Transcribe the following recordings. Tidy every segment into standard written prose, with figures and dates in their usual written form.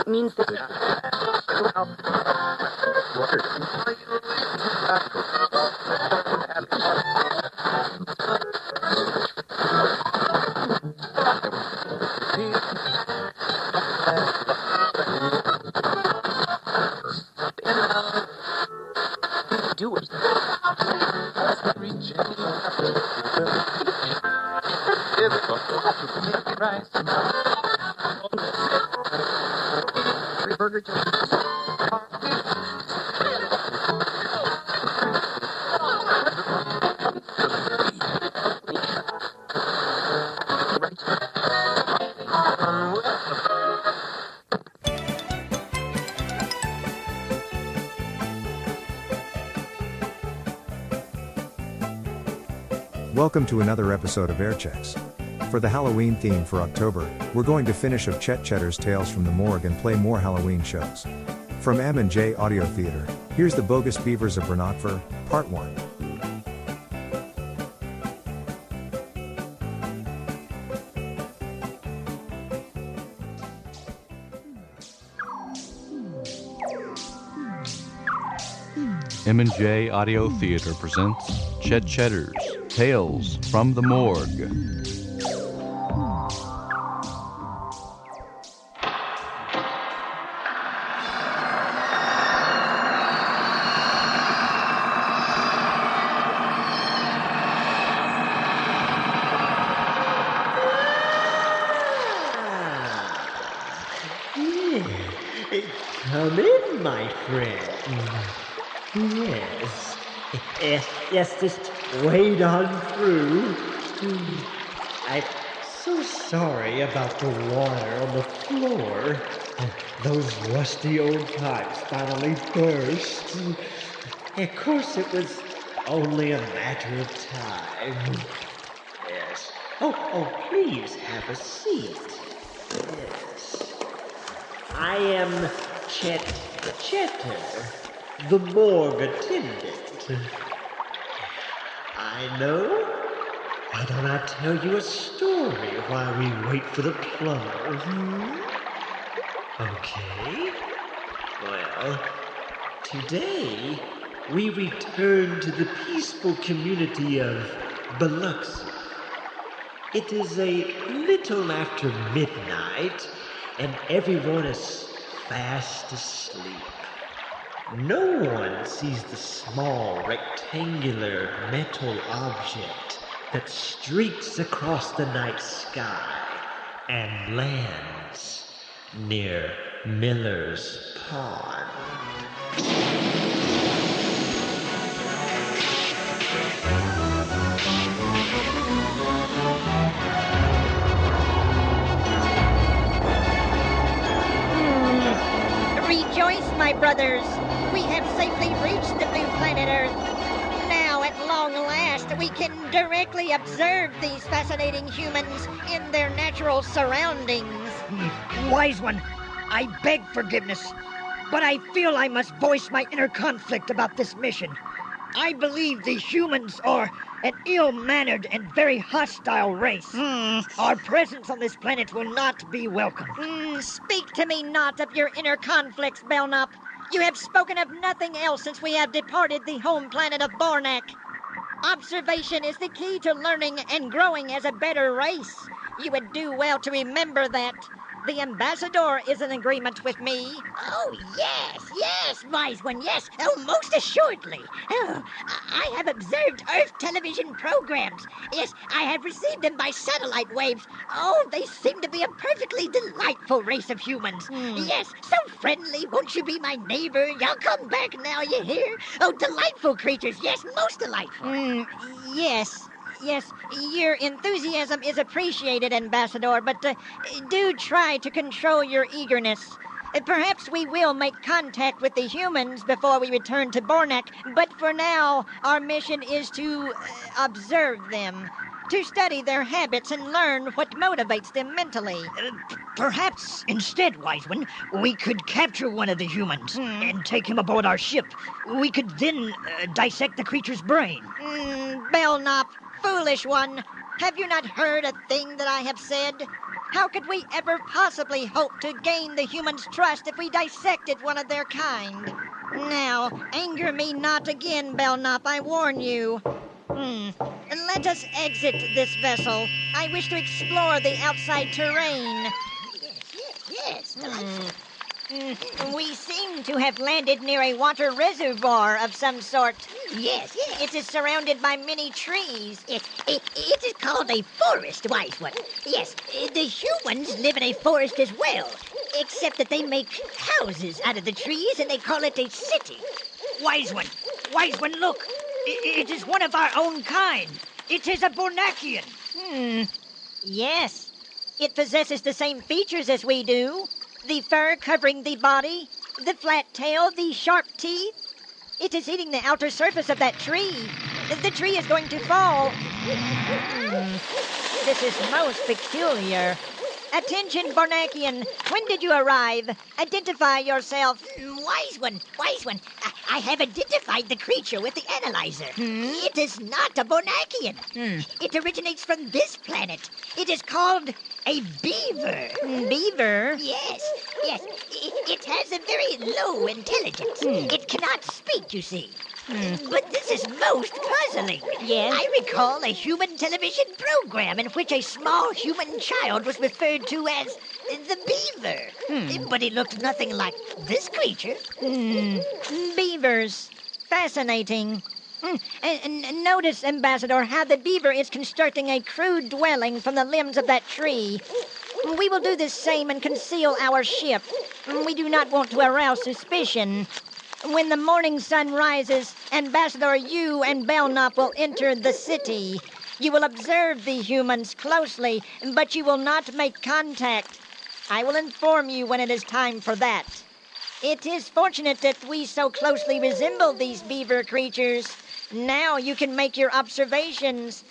Means that do it. Burger Welcome to another episode of Airchecks. For the Halloween theme for October, we're going to finish up Chetter's Tales from the Morgue and play more Halloween shows. From M&J Audio Theater, here's the Bogus Beavers of Barnakver, Part 1. M&J Audio Theater presents Chetter's Tales from the Morgue. Come in, my friend. Yes, just wade on through. I'm so sorry about the water on the floor. Those rusty old pipes finally burst. Of course, it was only a matter of time. Yes. Oh, please have a seat. Yes. I am Chetter, the morgue attendant. I know. Why don't I tell you a story while we wait for the plumber? Okay. Well, today we return to the peaceful community of Biloxi. It is a little after midnight, and everyone is fast asleep. No one sees the small rectangular metal object that streaks across the night sky and lands near Miller's Pond. Rejoice, my brothers! We have safely reached the blue planet Earth. Now, at long last, we can directly observe these fascinating humans in their natural surroundings. Wise one, I beg forgiveness, but I feel I must voice my inner conflict about this mission. I believe the humans are an ill-mannered and very hostile race. Our presence on this planet will not be welcome. Speak to me not of your inner conflicts, Belknap. You have spoken of nothing else since we have departed the home planet of Barnak. Observation is the key to learning and growing as a better race. You would do well to remember that. The ambassador is in agreement with me. Oh, yes, wise one, yes. Oh, most assuredly. Oh, I have observed Earth television programs. Yes, I have received them by satellite waves. Oh, they seem to be a perfectly delightful race of humans. Yes, so friendly. Won't you be my neighbor? Y'all come back now, you hear? Oh, delightful creatures. Yes, most delightful. Yes, your enthusiasm is appreciated, Ambassador, but do try to control your eagerness. Perhaps we will make contact with the humans before we return to Barnak, but for now, our mission is to observe them. to study their habits and learn what motivates them mentally. Perhaps instead, Wise One, we could capture one of the humans and take him aboard our ship. We could then dissect the creature's brain. Belknap, foolish one, have you not heard a thing that I have said? How could we ever possibly hope to gain the humans' trust if we dissected one of their kind? Now, anger me not again, Belknap, I warn you. Let us exit this vessel. I wish to explore the outside terrain. Yes. We seem to have landed near a water reservoir of some sort. Yes. It is surrounded by many trees. It is called a forest, Wise One. Yes, the humans live in a forest as well, except that they make houses out of the trees and they call it a city. Wise One, look. It is one of our own kind. It is a Barnakian. Yes. It possesses the same features as we do. The fur covering the body, the flat tail, the sharp teeth. It is eating the outer surface of that tree. The tree is going to fall. This is most peculiar. Attention, Barnakian. When did you arrive? Identify yourself. Wise One. I have identified the creature with the analyzer. It is not a Barnakian. It originates from this planet. It is called a beaver. Beaver? Yes. It has a very low intelligence. It cannot speak, you see. But this is most puzzling. Yes? I recall a human television program in which a small human child was referred to as the beaver. But it looked nothing like this creature. Beavers. Fascinating. And notice, Ambassador, how the beaver is constructing a crude dwelling from the limbs of that tree. We will do the same and conceal our ship. We do not want to arouse suspicion. When the morning sun rises, Ambassador, you and Belknap will enter the city. You will observe the humans closely, but you will not make contact. I will inform you when it is time for that. It is fortunate that we so closely resemble these beaver creatures. Now you can make your observations,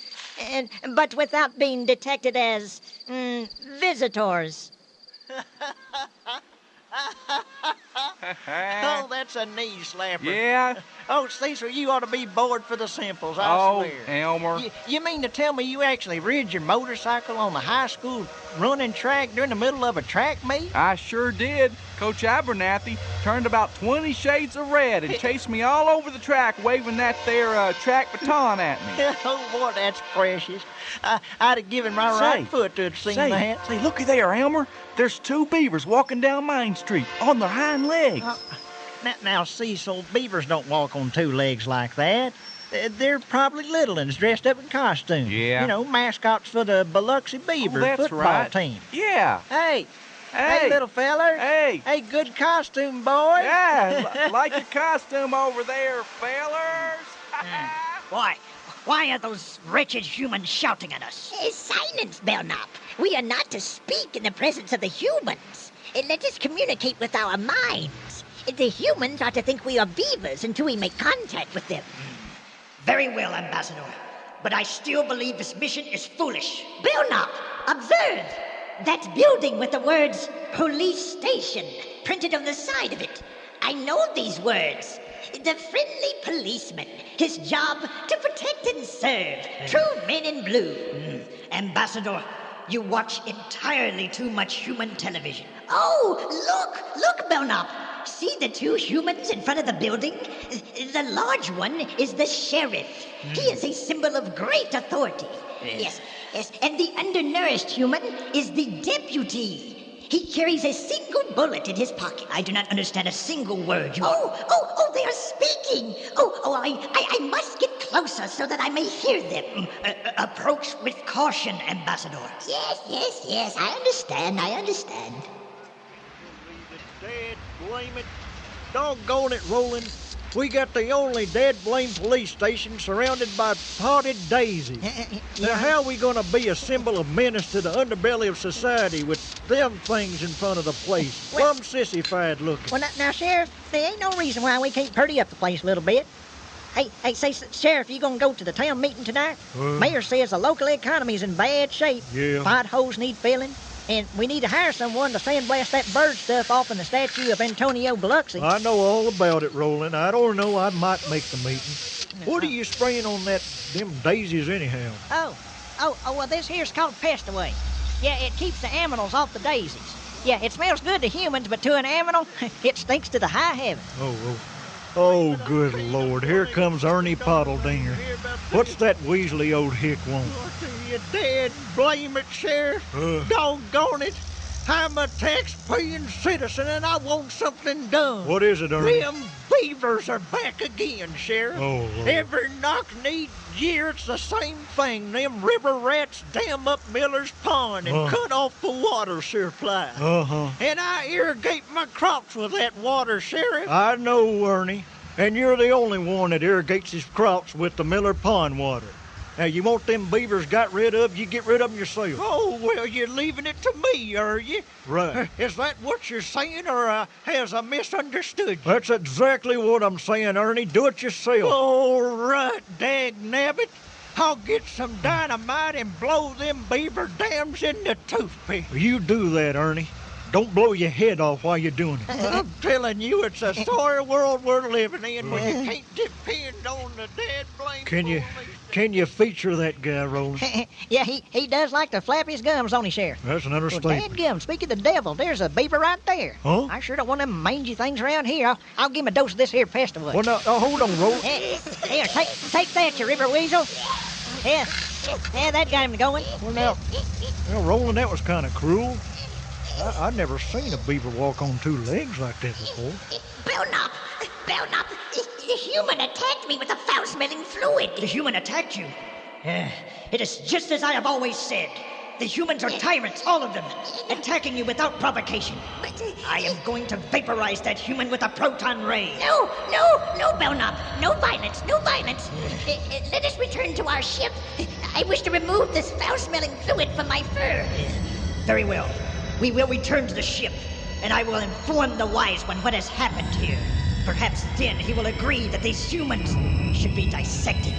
but without being detected as visitors. Oh, that's a knee slapper. Yeah? Oh, Cecil, you ought to be bored for the simples, I swear. Elmer. You mean to tell me you actually rid your motorcycle on the high school running track during the middle of a track meet? I sure did. Coach Abernathy turned about 20 shades of red and chased me all over the track waving that there track baton at me. Oh, boy, that's precious. I'd have given my right foot to have seen that. Say, looky there, Elmer. There's two beavers walking down Main Street on their hind legs. Now, Cecil, beavers don't walk on two legs like that. They're probably little ones dressed up in costumes. Yeah. You know, mascots for the Biloxi Beavers football team. Yeah. Hey, little feller. Hey, good costume, boy. Yeah, like your costume over there, fellers. Why are those wretched humans shouting at us? Silence, Belknap. We are not to speak in the presence of the humans. Let us communicate with our minds. The humans are to think we are beavers until we make contact with them. Very well, Ambassador. But I still believe this mission is foolish. Belknap, observe that building with the words police station printed on the side of it. I know these words. The friendly policeman, his job to protect and serve. True men in blue. Ambassador, you watch entirely too much human television. Oh, look, Belknap. See the two humans in front of the building? The large one is the sheriff. He is a symbol of great authority. Yes. And the undernourished human is the deputy. He carries a single bullet in his pocket. I do not understand a single word you Oh, they are speaking. I must get closer so that I may hear them. Approach with caution, Ambassador. Yes, I understand. Dead blame it. Doggone it, Roland. We got the only dead blame police station surrounded by potted daisies. Now, how are we going to be a symbol of menace to the underbelly of society with them things in front of the place? Plumb sissified looking. Well, now, Sheriff, there ain't no reason why we can't purdy up the place a little bit. Hey, say, Sheriff, you gonna go to the town meeting tonight? Mayor says the local economy's in bad shape. Yeah. Potholes need filling, and we need to hire someone to sandblast that bird stuff off in the statue of Antonio Biloxi. I know all about it, Roland. I don't know. I might make the meeting. What are you spraying on them daisies anyhow? Well, this here's called Pest Away. Yeah, it keeps the aminals off the daisies. Yeah, it smells good to humans, but to an aminal, it stinks to the high heaven. Oh, good Lord. Here comes Ernie Pottledinger. What's that Weasley old hick want? You dead blame it, Sheriff. Doggone it. I'm a tax-paying citizen and I want something done. What is it, Ernie? Them beavers are back again, Sheriff. Oh, Lord. Every knock-kneed year it's the same thing. Them river rats dam up Miller's Pond and cut off the water supply. And I irrigate my crops with that water, Sheriff. I know, Ernie. And you're the only one that irrigates his crops with the Miller Pond water. Now, you want them beavers got rid of, you get rid of them yourself. Oh, well, you're leaving it to me, are you? Right. Is that what you're saying, or has I misunderstood you? That's exactly what I'm saying, Ernie. Do it yourself. All right, dag-nabbit. I'll get some dynamite and blow them beaver dams into toothpick. You do that, Ernie. Don't blow your head off while you're doing it. I'm telling you, it's a sorry world we're living in when you can't depend on the dead blame. Can you feature that guy, Roland? Yeah, he does like to flap his gums, don't he, Sheriff? That's an Well, understatement. dadgum, speak of the devil, there's a beaver right there. Huh? I sure don't want them mangy things around here. I'll give him a dose of this here Pest Away. Well, now, hold on, Roland. Here, take that, you river weasel. Yeah, that got him going. Well, now, Roland, that was kind of cruel. I'd never seen a beaver walk on two legs like that before. Belknap! The human attacked me with a foul-smelling fluid. The human attacked you. It is just as I have always said. The humans are tyrants, all of them, attacking you without provocation. But, I am going to vaporize that human with a proton ray. No, Belknap. No violence. Let us return to our ship. I wish to remove this foul-smelling fluid from my fur. Very well. We will return to the ship, and I will inform the Wise One what has happened here. Perhaps then he will agree that these humans should be dissected.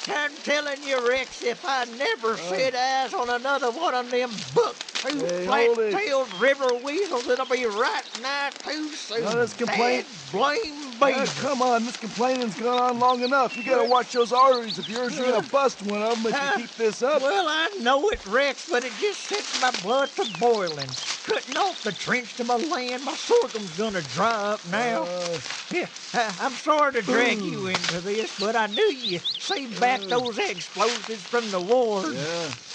I'm telling you, Rex, if I never set eyes on another one of them buck-toothed, flat-tailed river weasels, it'll be right nigh too soon. Now, this complaint... Blame beavers. Come on, this complaining's gone on long enough. You gotta watch those arteries of yours. You're gonna bust one of them if you keep this up. Well, I know it, Rex, but it just sets my blood to boiling. Cutting off the trench to my land, my sorghum's gonna dry up now. I'm sorry to drag you into this, but I knew you saved back those explosives from the wars.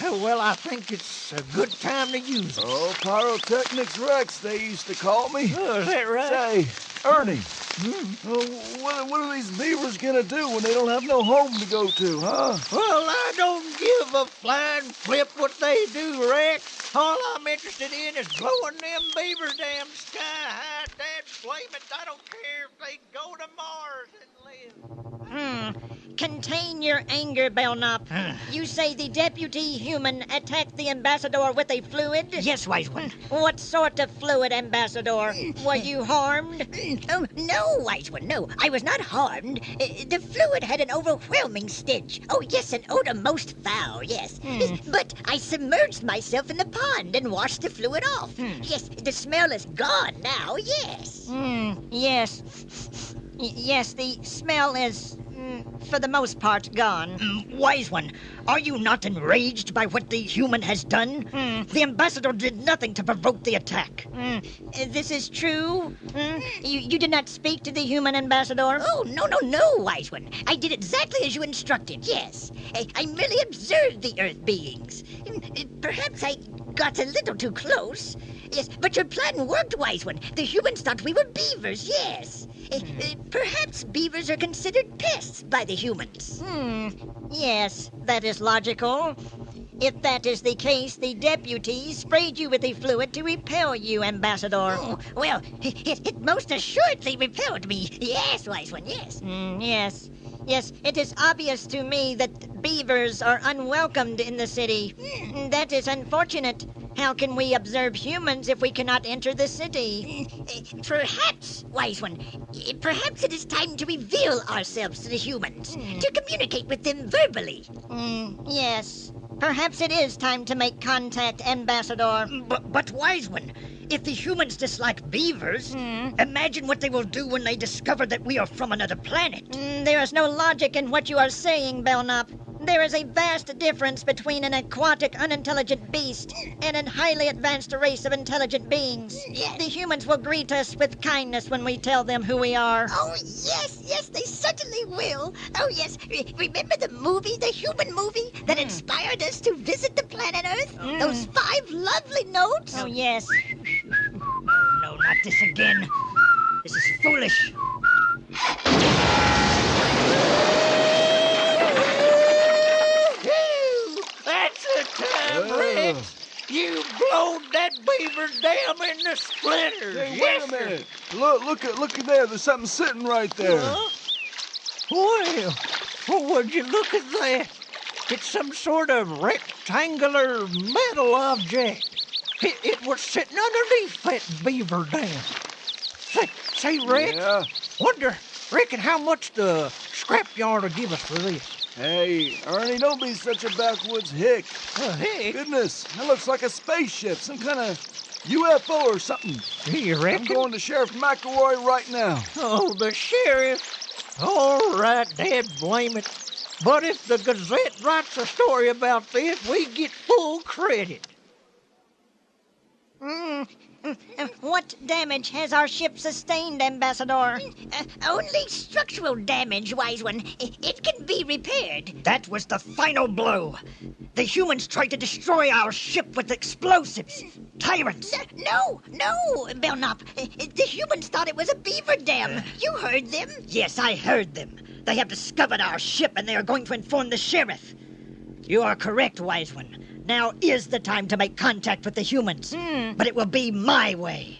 Well, I think it's a good time to use them. Oh, Pyrotechnics Rex, they used to call me. Oh, is that right? Say, Ernie, what are these beavers gonna do when they don't have no home to go to, huh? Well, I don't give a flying flip what they do, Rex. All I'm interested in is blowing them beaver dams sky high. Dad, blame it, I don't care if they go to Mars and live. Contain your anger, Belknap. You say the deputy human attacked the ambassador with a fluid? Yes, Wise One. What sort of fluid, Ambassador? Were you harmed? Oh, no, Wise One, no. I was not harmed. The fluid had an overwhelming stench. Oh, yes, an odor most foul, yes. But I submerged myself in the pond and washed the fluid off. Yes, the smell is gone now, yes. Yes. Yes, the smell is, for the most part, gone. Wise One, are you not enraged by what the human has done? The ambassador did nothing to provoke the attack. This is true? You did not speak to the human ambassador? Oh, no, Wise One. I did exactly as you instructed, yes. I merely observed the Earth beings. Perhaps I got a little too close. Yes, but your plan worked, Wise One. The humans thought we were beavers, yes. Perhaps beavers are considered pests by the humans. Yes, that is logical. If that is the case, the deputies sprayed you with the fluid to repel you, Ambassador. Oh, well, it most assuredly repelled me. Yes, wise one, yes. Yes. Yes, it is obvious to me that beavers are unwelcomed in the city. That is unfortunate. How can we observe humans if we cannot enter the city? Perhaps, wise one, perhaps it is time to reveal ourselves to the humans, to communicate with them verbally. Yes. Perhaps it is time to make contact, Ambassador. But wise one, if the humans dislike beavers, imagine what they will do when they discover that we are from another planet. There is no logic in what you are saying, Belknap. There is a vast difference between an aquatic, unintelligent beast and a highly advanced race of intelligent beings. Yes. The humans will greet us with kindness when we tell them who we are. Oh, yes, they certainly will. Oh, yes, remember the movie, the human movie, that inspired us to visit the planet Earth? Those 5 lovely notes? Oh, yes. No, not this again. This is foolish. That's the time, Rex. You blowed that beaver dam into splinters. Hey, Yes, wait a sir. minute. Look at there. There's something sitting right there. Well, would you look at that? It's some sort of rectangular metal object. It was sitting underneath that beaver dam. Say, Rex, Yeah. reckon how much the scrapyard will give us for this? Hey, Ernie, don't be such a backwoods hick. Hey, Goodness, that looks like a spaceship, some kind of UFO or something. you I'm reckon? going to Sheriff McElroy right now. Oh, the sheriff. All right, Dad, blame it. But if the Gazette writes a story about this, we get full credit. What damage has our ship sustained, Ambassador? Only structural damage, wise one. It can be repaired. That was the final blow. The humans tried to destroy our ship with explosives. Tyrants. No, Belknap. The humans thought it was a beaver dam. You heard them. Yes, I heard them. They have discovered our ship and they are going to inform the sheriff. You are correct, wise one. Now is the time to make contact with the humans. But it will be my way.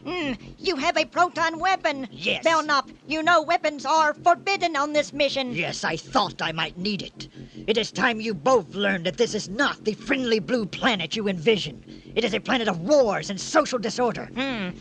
You have a proton weapon. Yes. Belknap, you know weapons are forbidden on this mission. Yes, I thought I might need it. It is time you both learned that this is not the friendly blue planet you envision. It is a planet of wars and social disorder.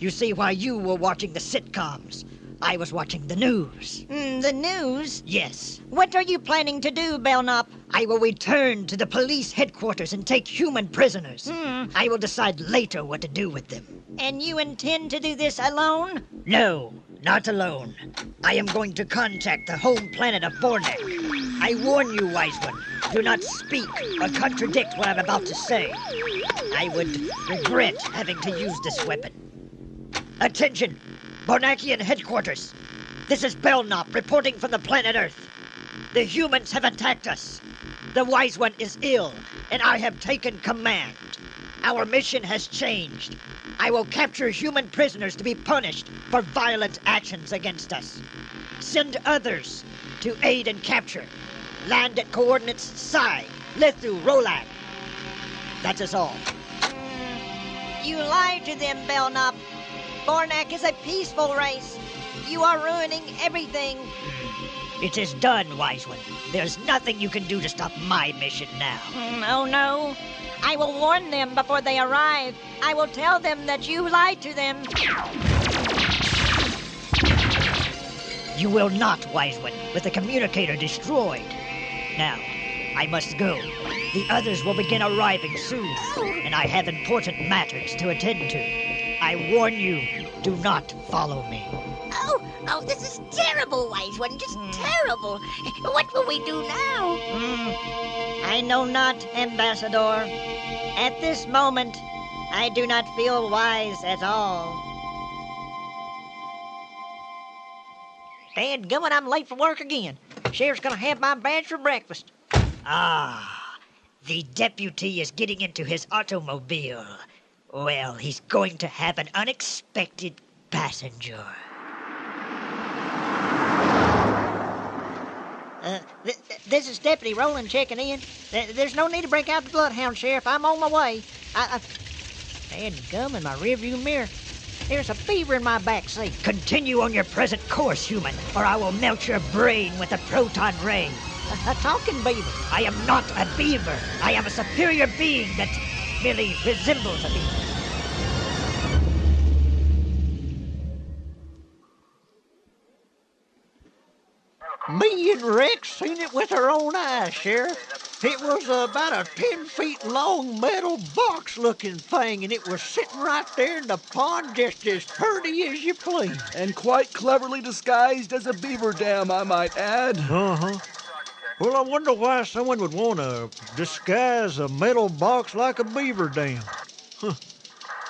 You see why you were watching the sitcoms. I was watching the news. The news? Yes. What are you planning to do, Belknap? I will return to the police headquarters and take human prisoners. I will decide later what to do with them. And you intend to do this alone? No, not alone. I am going to contact the home planet of Barnakver. I warn you, wise one, do not speak or contradict what I'm about to say. I would regret having to use this weapon. Attention, Barnakian headquarters. This is Belknap reporting from the planet Earth. The humans have attacked us. The wise one is ill, and I have taken command. Our mission has changed. I will capture human prisoners to be punished for violent actions against us. Send others to aid and capture. Land at coordinates Psi, Lithu, Rolag. That is all. You lied to them, Belknap. Barnak is a peaceful race. You are ruining everything. It is done, wise one. There's nothing you can do to stop my mission now. Oh, no. I will warn them before they arrive. I will tell them that you lied to them. You will not, wise one, with the communicator destroyed. Now, I must go. The others will begin arriving soon, and I have important matters to attend to. I warn you, do not follow me. Oh, this is terrible, wise one, just terrible. What will we do now? I know not, Ambassador. At this moment, I do not feel wise at all. Dadgummit, I'm late for work again. Sheriff's gonna have my badge for breakfast. Ah, the deputy is getting into his automobile. Well, he's going to have an unexpected passenger. This is Deputy Rowland checking in. There's no need to break out the bloodhound, Sheriff. I'm on my way. And gum in my rearview mirror. There's a beaver in my back seat. Continue on your present course, human, or I will melt your brain with a proton ray. A talking beaver. I am not a beaver. I am a superior being that merely resembles a beaver. Me and Rex seen it with our own eyes, Sheriff. It was about a 10-feet-long metal box-looking thing, and it was sitting right there in the pond just as pretty as you please. And quite cleverly disguised as a beaver dam, I might add. Uh-huh. Well, I wonder why someone would want to disguise a metal box like a beaver dam. Huh.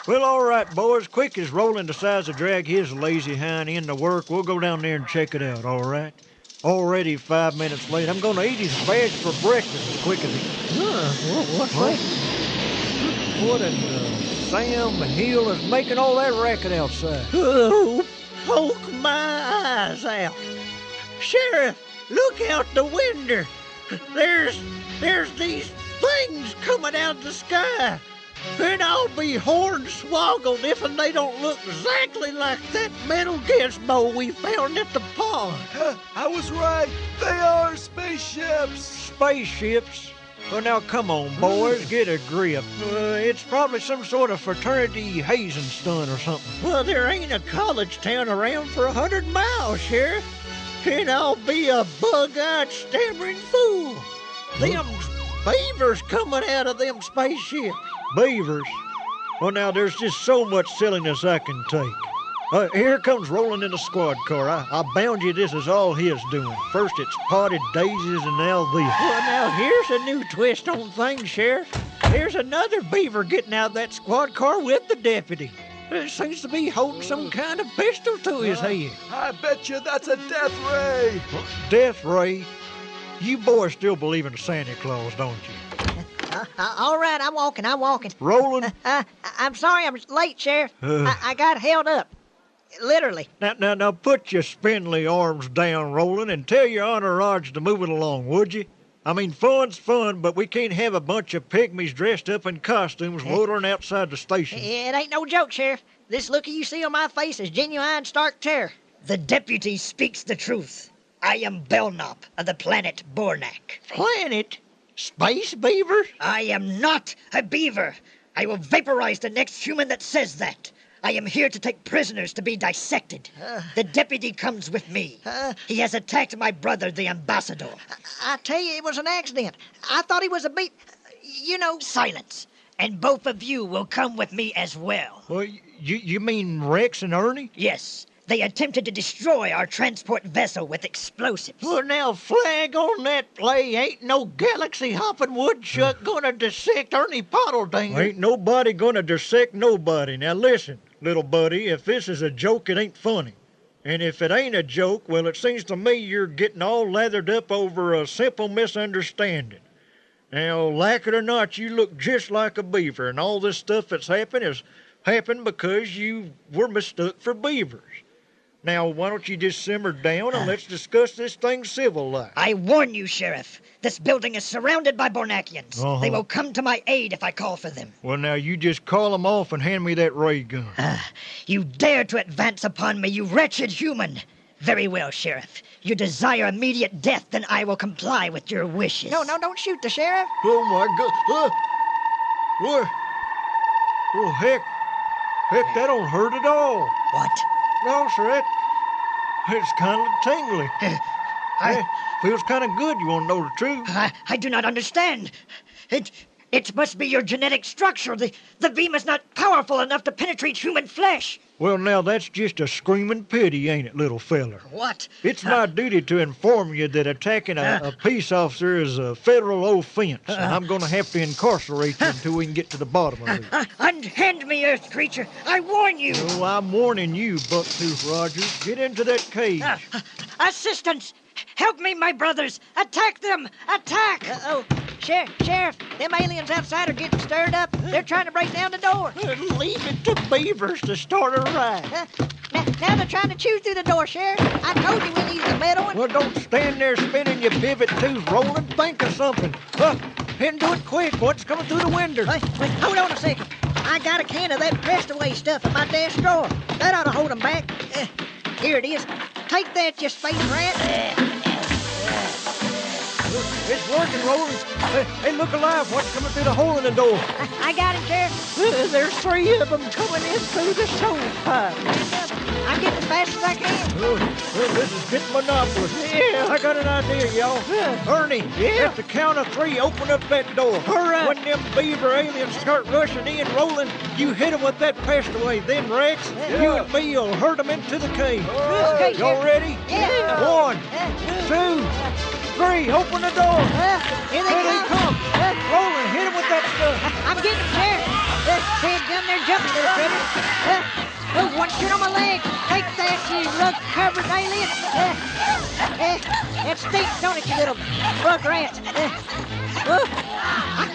Well, all right, boys. Quick as Roland decides to drag his lazy hind into work, we'll go down there and check it out, all right? Already 5 minutes late. I'm going to eat his badge for breakfast as quick as he... What's that? What in Sam Hill is making all that racket outside? Oh, poke my eyes out. Sheriff, look out the window. There's these things coming out of the sky. And I'll be hornswoggled if they don't look exactly like that metal gizmo we found at the pond. I was right. They are spaceships. Spaceships? Well, now, come on, boys. Get a grip. It's probably some sort of fraternity hazing stunt or something. Well, there ain't a college town around for 100 miles, Sheriff. And I'll be a bug-eyed, stammering fool. Them beavers coming out of them spaceships. Beavers? Well, now, there's just so much silliness I can take. Here comes Roland in the squad car. I bound you this is all his doing. First it's potted daisies and now this. Well, now, here's a new twist on things, Sheriff. There's another beaver getting out of that squad car with the deputy. Seems to be holding some kind of pistol to his head. I bet you that's a death ray. Death ray? You boys still believe in Santa Claus, don't you? All right, I'm walking. Roland? I'm sorry I'm late, Sheriff. I got held up. Literally. Now, put your spindly arms down, Roland, and tell your entourage to move it along, would you? I mean, fun's fun, but we can't have a bunch of pygmies dressed up in costumes loitering outside the station. It ain't no joke, Sheriff. This look you see on my face is genuine stark terror. The deputy speaks the truth. I am Belknap of the planet Barnak. Planet? Space beavers? I am not a beaver. I will vaporize the next human that says that. I am here to take prisoners to be dissected. The deputy comes with me. He has attacked my brother, the ambassador. I tell you, it was an accident. I thought he was a Silence. And both of you will come with me as well. Well, you mean Rex and Ernie? Yes. They attempted to destroy our transport vessel with explosives. Well, now, flag on that play. Ain't no galaxy-hopping woodchuck gonna dissect Ernie Pottledanger. Ain't nobody gonna dissect nobody. Now, listen, little buddy, if this is a joke, it ain't funny. And if it ain't a joke, well, it seems to me you're getting all lathered up over a simple misunderstanding. Now, like it or not, you look just like a beaver, and all this stuff that's happened has happened because you were mistook for beavers. Now, why don't you just simmer down and let's discuss this thing civil-like? I warn you, Sheriff. This building is surrounded by Barnakians. They will come to my aid if I call for them. Well, now, you just call them off and hand me that ray gun. You dare to advance upon me, you wretched human. Very well, Sheriff. You desire immediate death, then I will comply with your wishes. No, don't shoot the sheriff. Oh, my God. What? Oh, heck, that don't hurt at all. What? No, sir, it's kind of tingly. It feels kind of good, you want to know the truth. I do not understand. It must be your genetic structure. The beam is not powerful enough to penetrate human flesh. Well, now, that's just a screaming pity, ain't it, little feller? What? It's my duty to inform you that attacking a peace officer is a federal offense, and I'm going to have to incarcerate you until we can get to the bottom of it. Unhand me, Earth creature. I warn you. Oh, I'm warning you, Bucktooth Rogers. Get into that cage. Assistance! Help me, my brothers! Attack them! Attack! Sheriff, them aliens outside are getting stirred up. They're trying to break down the door. Leave it to beavers to start a riot. Now they're trying to chew through the door, Sheriff. I told you we needed the metal one. Well, don't stand there spinning your pivot tooth, Roland. Think of something. And do it quick. What's coming through the window? Wait, hold on a second. I got a can of that pressed away stuff in my desk drawer. That ought to hold them back. Here it is. Take that, you space rat. It's working, Roland. Hey, look alive. What's coming through the hole in the door? I got him, Sheriff. There's 3 of them coming in through the stovepipe. I'm getting as fast as I can. Well, this is getting monopoly. Yeah. I got an idea, y'all. Ernie, at the count of 3, open up that door. All right. When them beaver aliens start rushing in, Roland, you hit them with that pest away. Then, Rex, you and me will herd them into the cave. Okay, Y'all Sheriff. ready? Yeah. 1, 2, 3, open the door. Here they Here they come. come. Roland, hit them with that stuff. I'm getting them, Sheriff. Head down there jumping, little critter. One shit on my leg. Take that, you rug-covered alien. That stinks, don't it, you little bug rat?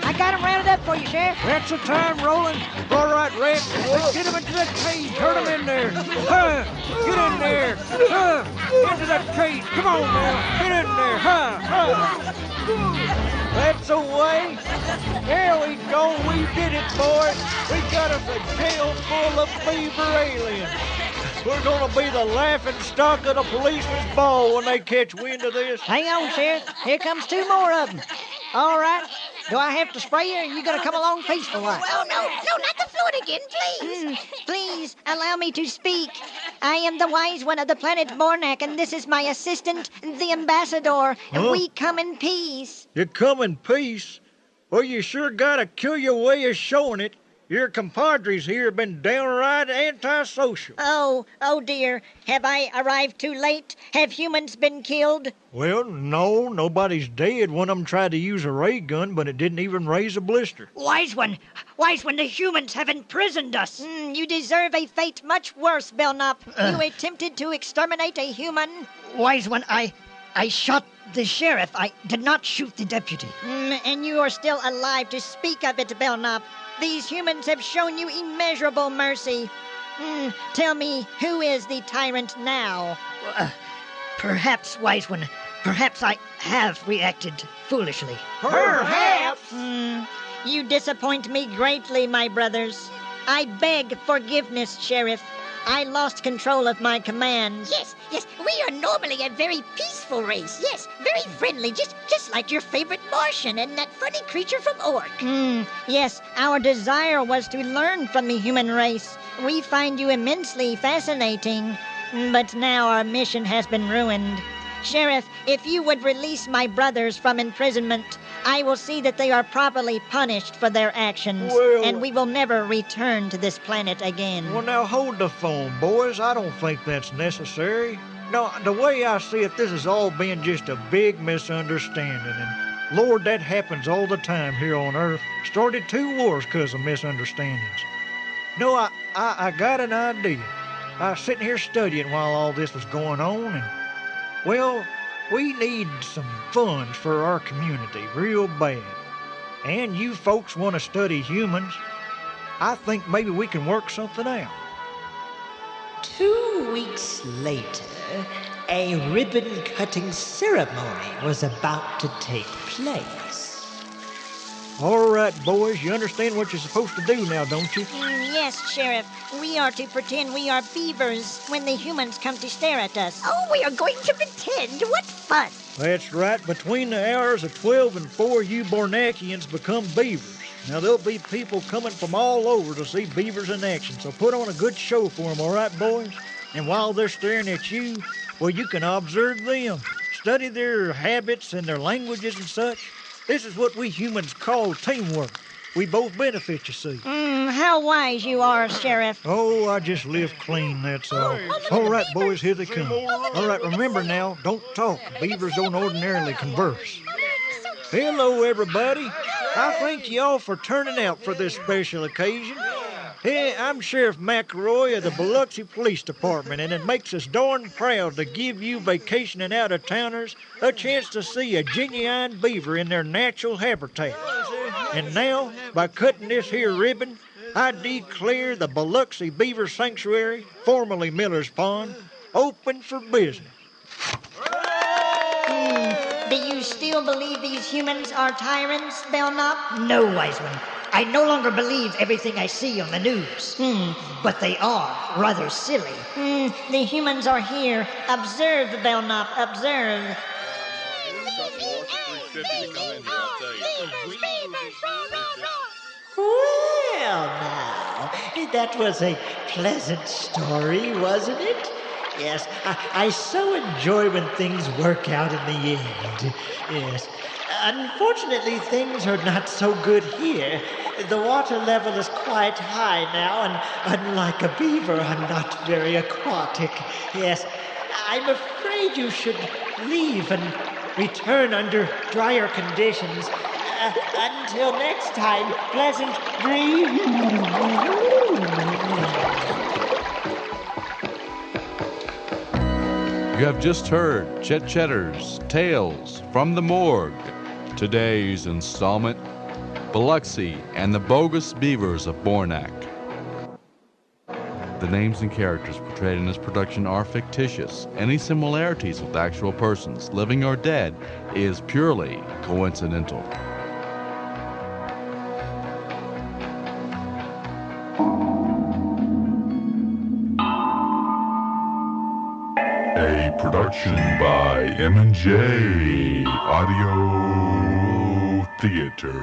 I got him rounded up for you, Sheriff. That's the time, Roland. All right, Rex, let's get him into that cage. Herd him in there. Get in there. Into that cage. Come on now. Get in there. That's the way. There we go. We did it, boys. We got us a jail full of beaver aliens. We're gonna be the laughing stock of the policeman's ball when they catch wind of this. Hang on, Sheriff. Here comes 2 more of them. All right. Do I have to spray you, or you gonna come along peaceful like? Oh, no, not the fluid again, please. Please allow me to speak. I am the wise one of the planet Barnak, and this is my assistant, the ambassador. Huh? We come in peace. You come in peace? Well, you sure got a peculiar way of showing it. Your compadres here have been downright antisocial. Oh dear. Have I arrived too late? Have humans been killed? Well, no, nobody's dead. One of them tried to use a ray gun, but it didn't even raise a blister. Wise one, the humans have imprisoned us. You deserve a fate much worse, Belknap. You attempted to exterminate a human. Wise one, I shot the sheriff. I did not shoot the deputy. And you are still alive to speak of it, Belknap. These humans have shown you immeasurable mercy. Tell me, who is the tyrant now? Perhaps, wise one, perhaps I have reacted foolishly. Perhaps! You disappoint me greatly, my brothers. I beg forgiveness, Sheriff. I lost control of my commands. Yes, we are normally a very peaceful race. Yes, very friendly, just like your favorite Martian and that funny creature from Orc. Yes, our desire was to learn from the human race. We find you immensely fascinating. But now our mission has been ruined. Sheriff, if you would release my brothers from imprisonment, I will see that they are properly punished for their actions, and we will never return to this planet again. Well, now hold the phone, boys. I don't think that's necessary. No, the way I see it, this has all been just a big misunderstanding. And Lord, that happens all the time here on Earth. Started 2 wars because of misunderstandings. No, I got an idea. I was sitting here studying while all this was going on, and, well, we need some funds for our community real bad. And you folks want to study humans. I think maybe we can work something out. 2 weeks later, a ribbon-cutting ceremony was about to take place. All right, boys, you understand what you're supposed to do now, don't you? Yes, Sheriff. We are to pretend we are beavers when the humans come to stare at us. Oh, we are going to pretend. What fun. That's right. Between the hours of 12 and 4, you Barnakians become beavers. Now, there'll be people coming from all over to see beavers in action, so put on a good show for them, all right, boys? And while they're staring at you, well, you can observe them, study their habits and their languages and such. This is what we humans call teamwork. We both benefit, you see. How wise you are, Sheriff. Oh, I just live clean, that's all. All right, boys, here they come. All right, remember now, don't talk. Beavers don't ordinarily converse. Hello, everybody. I thank y'all for turning out for this special occasion. Hey, I'm Sheriff McElroy of the Biloxi Police Department, and it makes us darn proud to give you vacationing out-of-towners a chance to see a genuine beaver in their natural habitat. And now, by cutting this here ribbon, I declare the Biloxi Beaver Sanctuary, formerly Miller's Pond, open for business. Do you still believe these humans are tyrants, Belknap? No, wise one. I no longer believe everything I see on the news. But they are rather silly. The humans are here. Observe, Belknap, observe. Well, now, that was a pleasant story, wasn't it? Yes, I so enjoy when things work out in the end. Yes. Unfortunately, things are not so good here. The water level is quite high now, and unlike a beaver, I'm not very aquatic. Yes, I'm afraid you should leave and return under drier conditions. Until next time, pleasant dreams. You have just heard Chet Chetter's Tales from the Morgue. Today's installment, Biloxi and the Bogus Beavers of Barnakver. The names and characters portrayed in this production are fictitious. Any similarities with actual persons, living or dead, is purely coincidental. A production by M&J Audio Theater.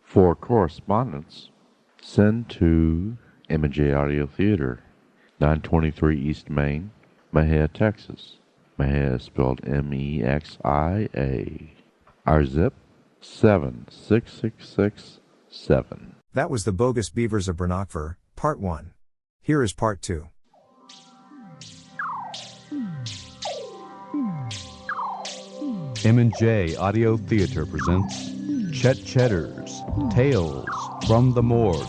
For correspondence, send to M&J Audio Theater, 923 East Main, Mexia, Texas. Mexia is spelled M-E-X-I-A. Our zip, 76667. That was the Bogus Beavers of Barnakver, Part 1. Here is Part 2. M&J Audio Theater presents Chet Chetter's Tales from the Morgue.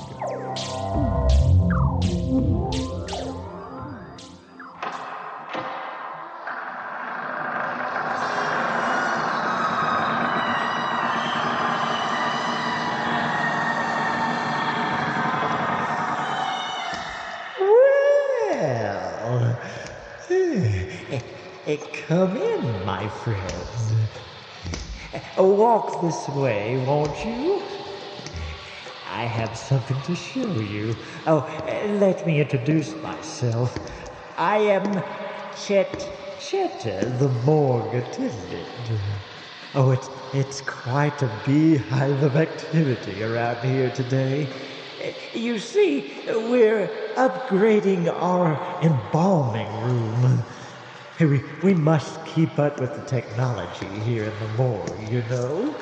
Come in, my friend. Walk this way, won't you? I have something to show you. Let me introduce myself. I am Chetter, the morgue attendant. It's quite a beehive of activity around here today. You see, we're upgrading our embalming room. We must keep up with the technology here in the morgue, you know.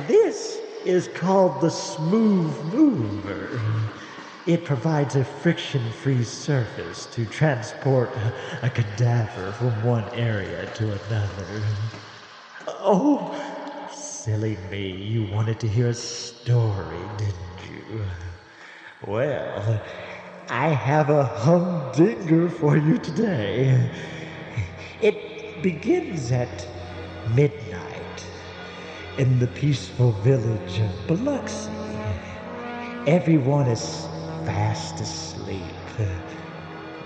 This is called the Smooth Mover. It provides a friction-free surface to transport a cadaver from one area to another. Oh, silly me, you wanted to hear a story, didn't you? Well, I have a humdinger for you today. It begins at midnight in the peaceful village of Biloxi. Everyone is fast asleep.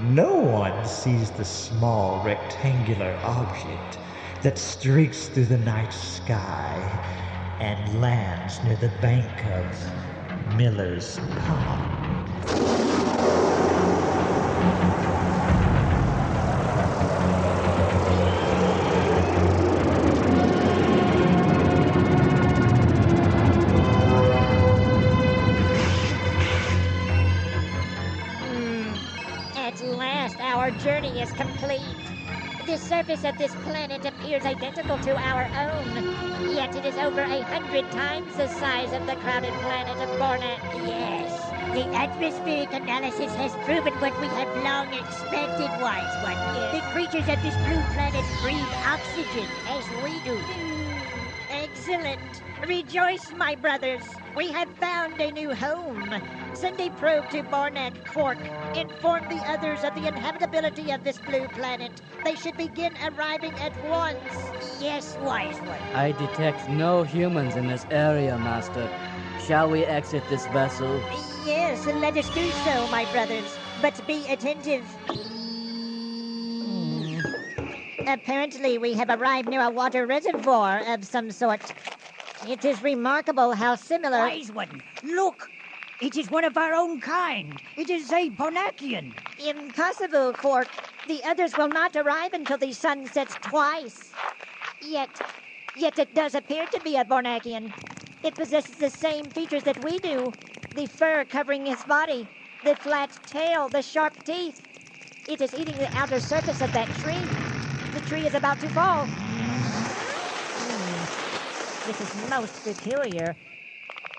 No one sees the small rectangular object that streaks through the night sky and lands near the bank of Miller's Pond. At last, our journey is complete. The surface of this planet appears identical to our own, yet it is over 100 times the size of the crowded planet of Barnakver. Yes, the atmospheric analysis has proven what we have long expected, wise one. The creatures of this blue planet breathe oxygen as we do. Exactly. Excellent. Rejoice, my brothers. We have found a new home. Send a probe to Barnakver. Inform the others of the inhabitability of this blue planet. They should begin arriving at once. Yes, wise one. I detect no humans in this area, Master. Shall we exit this vessel? Yes, let us do so, my brothers. But be attentive. Apparently, we have arrived near a water reservoir of some sort. It is remarkable how similar... Wise one, look! It is one of our own kind. It is a Barnakian. Impossible, Quark. The others will not arrive until the sun sets twice. Yet it does appear to be a Barnakian. It possesses the same features that we do. The fur covering his body, the flat tail, the sharp teeth. It is eating the outer surface of that tree. The tree is about to fall. This is most peculiar.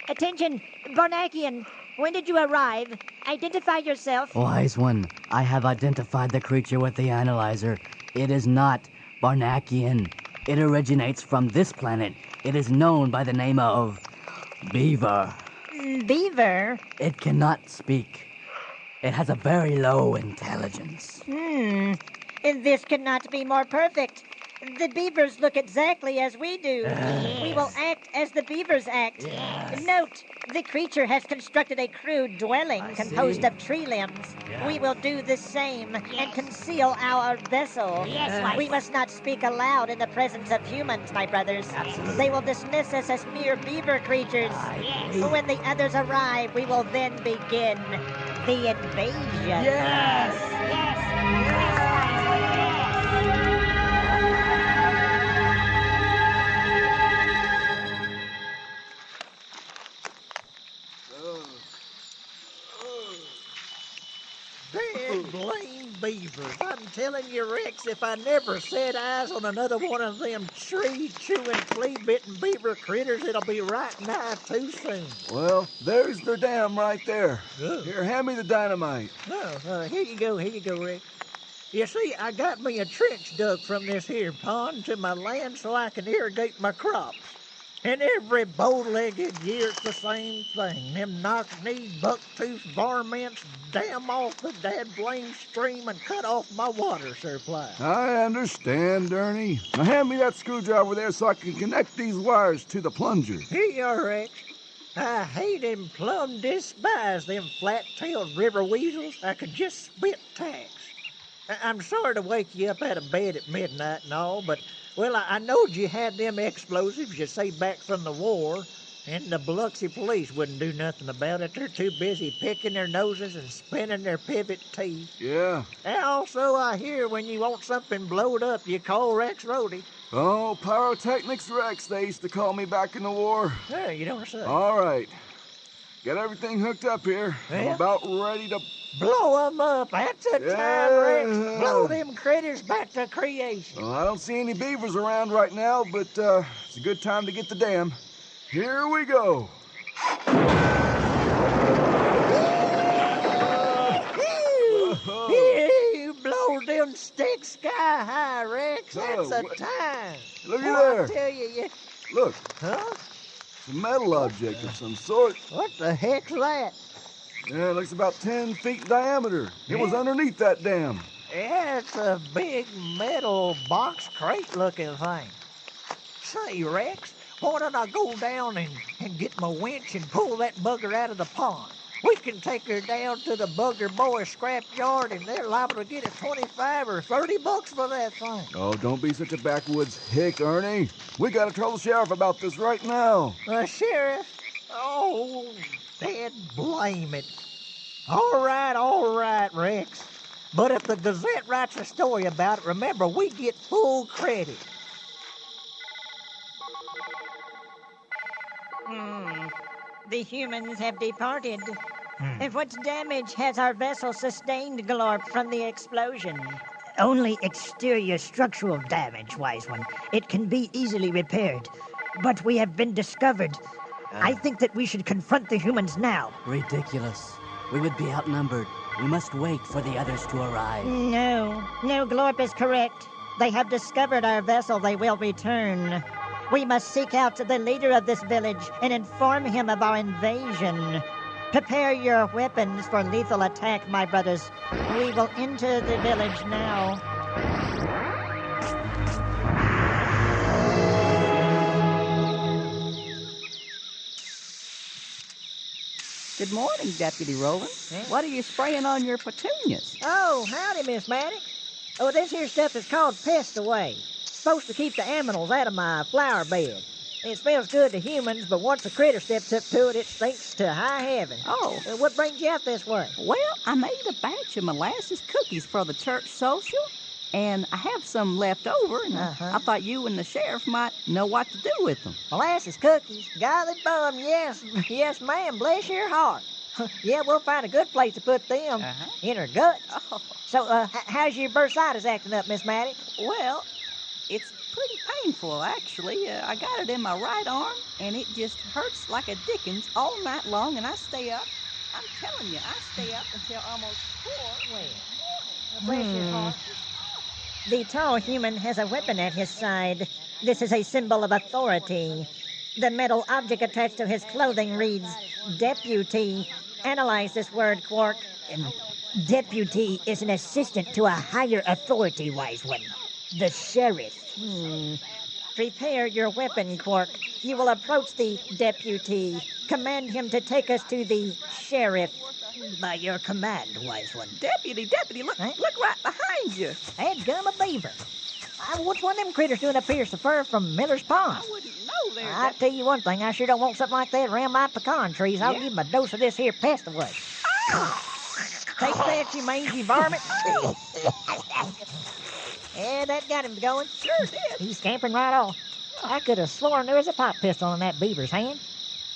Attention, Barnakian. When did you arrive? Identify yourself. Wise one, I have identified the creature with the analyzer. It is not Barnakian. It originates from this planet. It is known by the name of Beaver. Beaver? It cannot speak. It has a very low intelligence. This cannot be more perfect. The beavers look exactly as we do. Yes. We will act as the beavers act. Yes. Note, the creature has constructed a crude dwelling composed see. of tree limbs. Yes. We will do the same and conceal our vessel. Yes, We must not speak aloud in the presence of humans, my brothers. Absolutely. They will dismiss us as mere beaver creatures. Yes. When the others arrive, we will then begin the invasion. Yes! Yes, wise one, yes. Dead blame beavers. I'm telling you, Rex, if I never set eyes on another one of them tree-chewing, flea-bitten beaver critters, it'll be right nigh too soon. Well, there's their dam right there. Ugh. Here, hand me the dynamite. Here you go, Rex. You see, I got me a trench dug from this here pond to my land so I can irrigate my crops. And every bow-legged year it's the same thing. Them knock-kneed, buck-toothed varmints dam off the dad-blame stream and cut off my water supply. I understand, Ernie. Now hand me that screwdriver there so I can connect these wires to the plunger. Here you are, Rex. I hate and plumb despise them flat-tailed river weasels. I could just spit tacks. I'm sorry to wake you up out of bed at midnight and all, but, well, I knowed you had them explosives you say back from the war, and the Biloxi police wouldn't do nothing about it. They're too busy picking their noses and spinning their pivot teeth. Yeah. And also, I hear when you want something blowed up, you call Rex Rhodey. Oh, Pyrotechnics Rex, they used to call me back in the war. Yeah, you don't say. All right. Got everything hooked up here. I'm Yeah. about ready to... Blow 'em up. That's the time, Rex. Blow them critters back to creation. Well, I don't see any beavers around right now, but it's a good time to get the dam. Here we go. You blow them sticks sky high, Rex. That's the time. Look Boy, at I there. tell you, Look, huh? it's a metal object of some sort. What the heck's that? Yeah, it looks about 10 feet in diameter. It was Yeah. underneath that dam. Yeah, it's a big metal box crate looking thing. Say, Rex, why don't I go down and get my winch and pull that bugger out of the pond? We can take her down to the Bugger Boys scrap yard and they're liable to get us 25 or 30 bucks for that thing. Oh, don't be such a backwoods hick, Ernie. We gotta tell the sheriff about this right now. Sheriff? Oh, Dad blame it. All right, Rex. But if the Gazette writes a story about it, remember, we get full credit. The humans have departed. And what damage has our vessel sustained, Glorp, from the explosion? Only exterior structural damage, wise one. It can be easily repaired. But we have been discovered. I think that we should confront the humans now. Ridiculous. We would be outnumbered. We must wait for the others to arrive. No, Glorp is correct. They have discovered our vessel. They will return. We must seek out the leader of this village and inform him of our invasion. Prepare your weapons for lethal attack, my brothers. We will enter the village now. Good morning, Deputy Roland. What are you spraying on your petunias? Oh, howdy, Miss Maddox. Oh, this here stuff is called Pest Away. It's supposed to keep the aminals out of my flower bed. It smells good to humans, but once a critter steps up to it, it stinks to high heaven. Oh. What brings you out this way? Well, I made a batch of molasses cookies for the church social, and I have some left over, and I thought you and the sheriff might know what to do with them. Molasses cookies? Golly bum, yes. Yes, ma'am, bless your heart. Yeah, we'll find a good place to put them. In her guts. Oh. So, how's your bursitis acting up, Miss Maddie? Well, it's pretty painful, actually. I got it in my right arm, and it just hurts like a dickens all night long, and I stay up. I'm telling you, I stay up until almost 4. Well, bless your heart. The tall human has a weapon at his side. This is a symbol of authority. The metal object attached to his clothing reads, Deputy. Analyze this word, Quark. Deputy is an assistant to a higher authority, Wise One. The sheriff. Prepare your weapon, Quark. You will approach the deputy. Command him to take us to the sheriff. By your command, Wise One. Deputy, look right behind you. Dadgum a beaver. What's one of them critters doing up here so far from Miller's Pond? I wouldn't know there. I'll tell you one thing, I sure don't want something like that around my pecan trees. I'll give him a dose of this here Pest Away. Take that, you mangy varmint. Yeah, that got him going. Sure did. He's scampering right off. I could have sworn there was a pop pistol in that beaver's hand.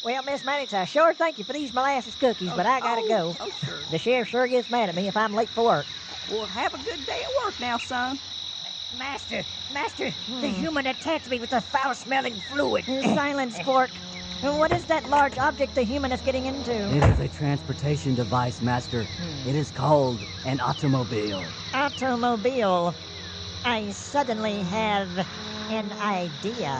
Well, Miss Maddox, I sure thank you for these molasses cookies, but I gotta go. Oh, sure. The sheriff sure gets mad at me if I'm late for work. Well, have a good day at work now, son. Master, the human attacked me with a foul-smelling fluid. Silence, Quark. What is that large object the human is getting into? It is a transportation device, Master. It is called an automobile. Automobile. I suddenly have an idea.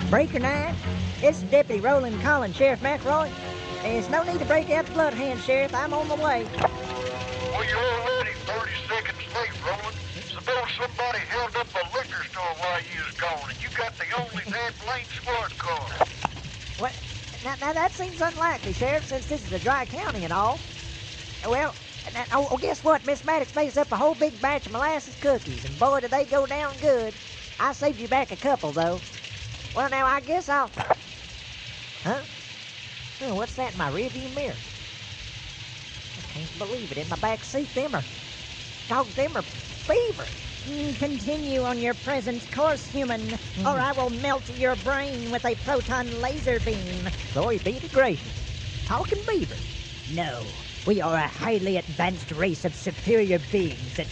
Breaker 9, this is Deputy Roland calling Sheriff McElroy. There's no need to break out the bloodhound, Sheriff. I'm on the way. Well, you're already 30 seconds late, Roland. Suppose somebody held up a liquor store while you was gone, and you got the only damn blame squad car. What? Now that seems unlikely, Sheriff, since this is a dry county and all. Well, guess what? Miss Maddox makes up a whole big batch of molasses cookies, and boy, did they go down good. I saved you back a couple, though. Well, now, I guess I'll... Huh? Oh, what's that in my rearview mirror? I can't believe it. In my back seat, them are beavers. Continue on your present course, human, or I will melt your brain with a proton laser beam. Glory be to gracious. Talking beavers. No, we are a highly advanced race of superior beings that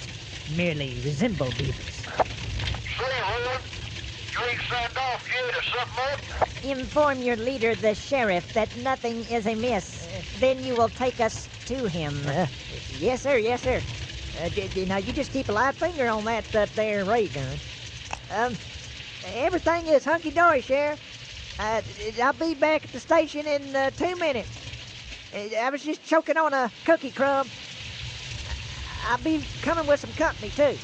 merely resemble beavers. Say, Roland, you ain't signed off yet or something? Inform your leader, the sheriff, that nothing is amiss. Then you will take us to him. Yes, sir, yes, sir. Now, you just keep a live finger on that there ray gun. Everything is hunky-dory, Sheriff. I'll be back at the station in 2 minutes. I was just choking on a cookie crumb. I'll be coming with some company, too.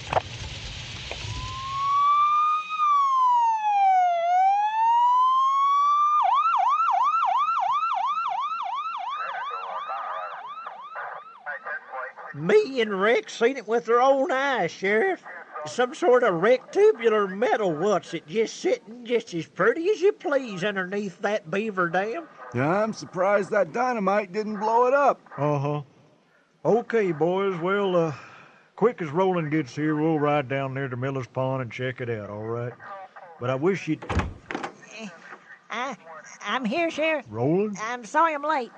Me and Rex seen it with our own eyes, Sheriff. Some sort of rectangular metal what's it just sitting just as pretty as you please underneath that beaver dam. Yeah, I'm surprised that dynamite didn't blow it up. Uh-huh. Okay, boys, well, quick as Roland gets here, we'll ride down there to Miller's Pond and check it out, all right? But I wish you'd... I'm here, Sheriff. Roland? I'm sorry I'm late.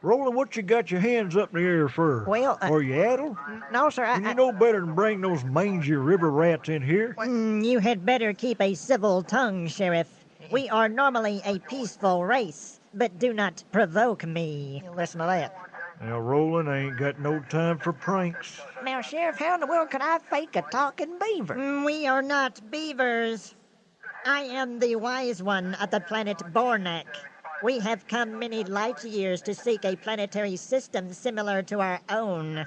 Roland, what you got your hands up in the air for? Well, Are you addled? No, sir. And you know better than bring those mangy river rats in here. You had better keep a civil tongue, Sheriff. We are normally a peaceful race, but do not provoke me. Listen to that. Now, Roland, I ain't got no time for pranks. Now, Sheriff, how in the world can I fake a talking beaver? We are not beavers. I am the wise one of the planet Barnak. We have come many light years to seek a planetary system similar to our own.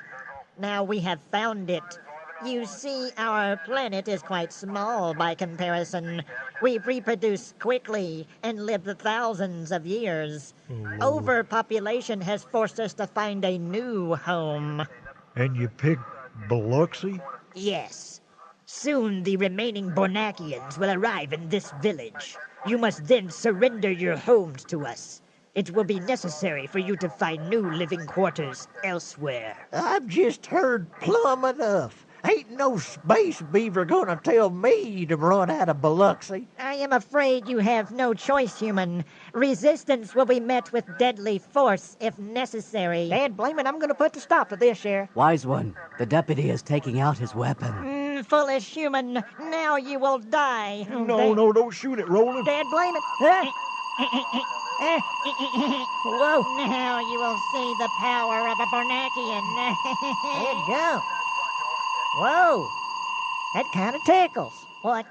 Now we have found it. You see, our planet is quite small by comparison. We reproduce quickly and live thousands of years. Overpopulation has forced us to find a new home. And you picked Biloxi? Yes. Soon the remaining Barnakians will arrive in this village. You must then surrender your homes to us. It will be necessary for you to find new living quarters elsewhere. I've just heard plumb enough. Ain't no space beaver gonna tell me to run out of Biloxi. I am afraid you have no choice, human. Resistance will be met with deadly force if necessary. Dad, blame it, I'm gonna put a stop to this, Sheriff. Wise one, the deputy is taking out his weapon. Foolish human, now you will die. No, don't shoot it, Roland. Dad, blame it. Whoa. Now you will see the power of a Barnakian. Dad, go. Whoa. That kind of tickles. What?